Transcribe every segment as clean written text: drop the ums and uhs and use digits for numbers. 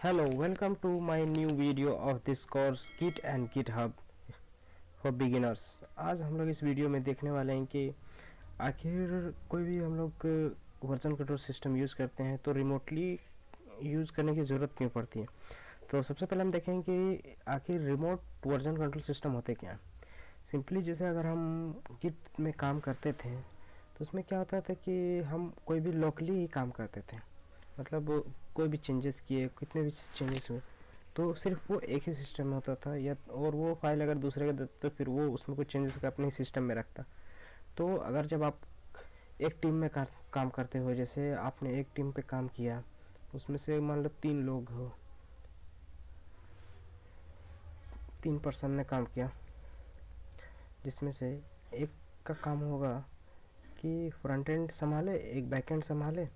Hello, welcome to my new video of this course Git and GitHub for beginners। आज हम लोग इस video में देखने वाले हैं कि आखिर कोई भी हम लोग वर्जन कंट्रोल सिस्टम यूज़ करते हैं तो रिमोटली यूज़ करने की ज़रूरत क्यों पड़ती है। तो सबसे पहले हम देखेंगे कि आखिर रिमोट वर्जन कंट्रोल सिस्टम होते क्या हैं। सिंपली जैसे अगर हम गिट में काम करते थे तो उसमें क्या होता था कि हम कोई भी लोकली ही काम करते थे, मतलब कोई भी चेंजेस किए, कितने भी चेंजेस हुए तो सिर्फ वो एक ही सिस्टम में होता था, या और वो फाइल अगर दूसरे का तो फिर वो उसमें कुछ चेंजेस का अपने सिस्टम में रखता। तो अगर जब आप एक टीम में काम करते हो, जैसे आपने एक टीम पे काम किया, उसमें से मान लो 3 लोग हो, 3 पर्सन ने काम किया, जिसमें से एक का काम होगा कि फ्रंट एंड संभाले, एक बैक एंड संभाले,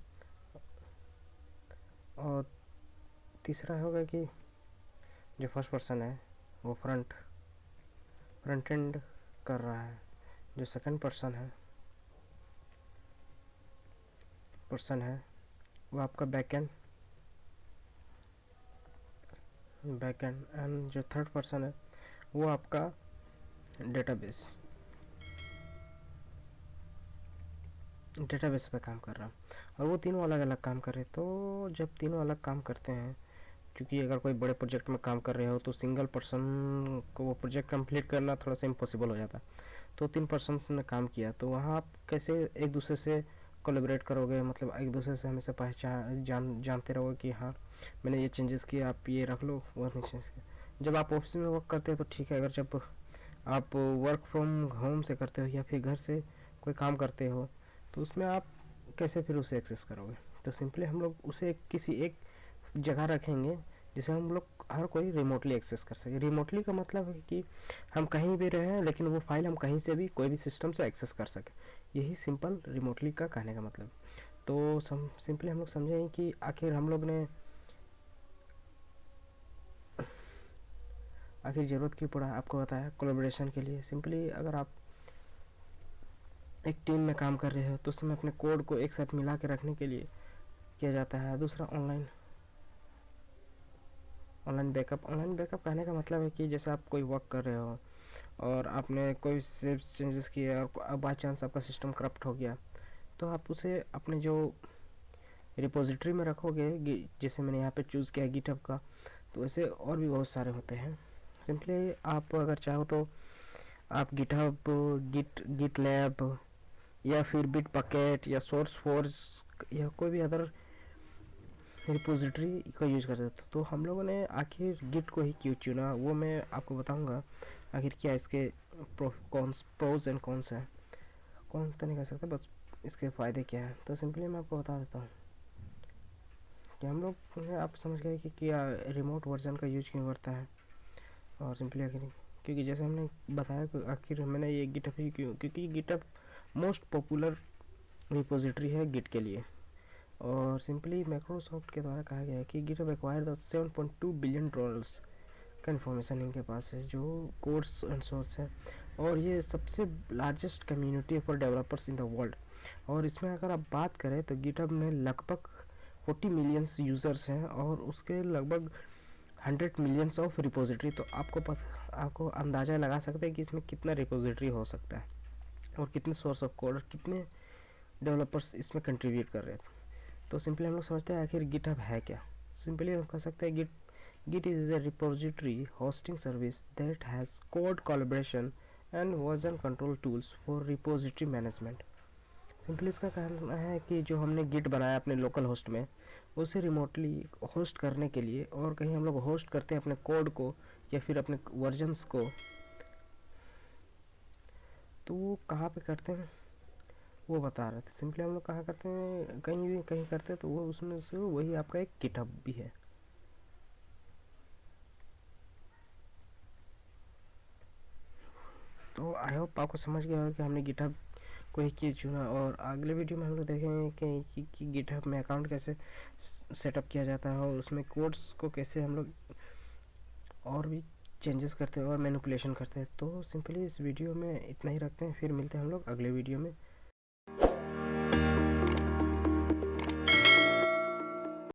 और तीसरा होगा कि जो फर्स्ट पर्सन है वो फ्रंट एंड कर रहा है, जो सेकंड पर्सन है वो आपका बैक एंड एंड जो थर्ड पर्सन है वो आपका डेटाबेस पे काम कर रहा है। और वो तीनों अलग अलग काम कर रहे हैं। तो जब तीनों अलग काम करते हैं, क्योंकि अगर कोई बड़े प्रोजेक्ट में काम कर रहे हो तो सिंगल पर्सन को वो प्रोजेक्ट कंप्लीट करना थोड़ा सा इम्पॉसिबल हो जाता है। तो 3 पर्सन ने काम किया, तो वहाँ आप कैसे एक दूसरे से कोलैबोरेट करोगे, मतलब एक दूसरे से हमेशा जानते रहोगे कि हाँ मैंने ये चेंजेस किए, आप ये रख लो, वो चेंजेस किए। जब आप ऑफिस में वर्क करते हो तो ठीक है, अगर जब आप वर्क फ्रॉम होम से करते हो या फिर घर से कोई काम करते हो तो उसमें आप कैसे फिर उसे एक्सेस करोगे। तो सिंपली हम लोग उसे किसी एक जगह रखेंगे जिसे हम लोग हर कोई रिमोटली एक्सेस कर सके। रिमोटली का मतलब है कि हम कहीं भी रहें लेकिन वो फाइल हम कहीं से भी कोई भी सिस्टम से एक्सेस कर सके। यही सिंपल रिमोटली का कहने का मतलब। तो सिंपली हम लोग समझेंगे कि आखिर हम लोग ने आखिर ज़रूरत क्यों पड़ा। आपको बताया कोलैबोरेशन के लिए। सिंपली अगर आप एक टीम में काम कर रहे हो तो उसमें अपने कोड को एक साथ मिला के रखने के लिए किया जाता है। दूसरा ऑनलाइन बैकअप कहने का मतलब है कि जैसे आप कोई वर्क कर रहे हो और आपने कोई सेव चेंजेस किए और बाई चांस आपका सिस्टम करप्ट हो गया, तो आप उसे अपने जो रिपोजिटरी में रखोगे, जैसे मैंने यहाँ पे चूज़ किया है गिटहब का। तो ऐसे और भी बहुत सारे होते हैं। सिंपली आप अगर चाहो तो आप गिटहब, गिट लैब या फिर बिट बकेट या सोर्स फोर्स या कोई भी अदर रिपोजिटरी का यूज कर सकते हो। तो हम लोगों ने आखिर गिट को ही क्यों चुना वो मैं आपको बताऊंगा। आखिर क्या इसके प्रोज एंड कॉन्स हैं। कौन तो नहीं कर सकता, बस इसके फ़ायदे क्या हैं। तो सिंपली मैं आपको बता देता हूँ कि हम लोग, आप समझ गए कि क्या रिमोट वर्जन का यूज क्यों करता है। और सिंपली आखिर क्योंकि जैसे हमने बताया कि आखिर मैंने ये गिटहब ही क्यों, क्योंकि गिटहब मोस्ट पॉपुलर रिपोजिटरी है गिट के लिए। और सिंपली माइक्रोसॉफ्ट के द्वारा कहा गया है कि GitHub acquire the 7.2 billion dollars का इन्फॉर्मेशन इनके पास है, जो कोड्स एंड सोर्स है। और ये सबसे largest community for developers in the world. और इसमें अगर आप बात करें तो गिटहब में लगभग 40 मिलियंस यूज़र्स हैं और उसके लगभग 100 मिलियंस ऑफ रिपोजिटरी। तो आपको अंदाज़ा लगा सकते हैं कि इसमें कितना रिपोजिटरी हो सकता है और कितने सोर्स ऑफ कोड और कितने डेवलपर्स इसमें कंट्रीब्यूट कर रहे हैं। तो सिंपली हम लोग समझते हैं आखिर गिटहब है क्या। सिंपली हम कह सकते हैं Git is a repository hosting service that has code collaboration and version control tools for repository management। Simply इसका कहना है कि जो हमने गिट बनाया अपने लोकल होस्ट में, उसे रिमोटली होस्ट करने के लिए, और कहीं हम लोग होस्ट करते हैं अपने कोड को या फिर अपने वर्जन्स को, तो वो कहाँ पे करते हैं वो बता रहे थे। सिंपली हम लोग कहाँ करते हैं, कहीं भी कहीं करते हैं, तो वो उसमें से वही आपका एक गिटहब भी है। तो आई होप आपको समझ गया होगा कि हमने गिटहब को ही क्यों चुना। और अगले वीडियो में हम लोग देखेंगे कि गिटहब में अकाउंट कैसे सेटअप किया जाता है और उसमें कोड्स को कैसे हम लोग और भी चेंजेस करते हैं और मैनिपुलेशन करते हैं। तो सिंपली इस वीडियो में इतना ही रखते हैं, फिर मिलते हैं हम लोग अगले वीडियो में।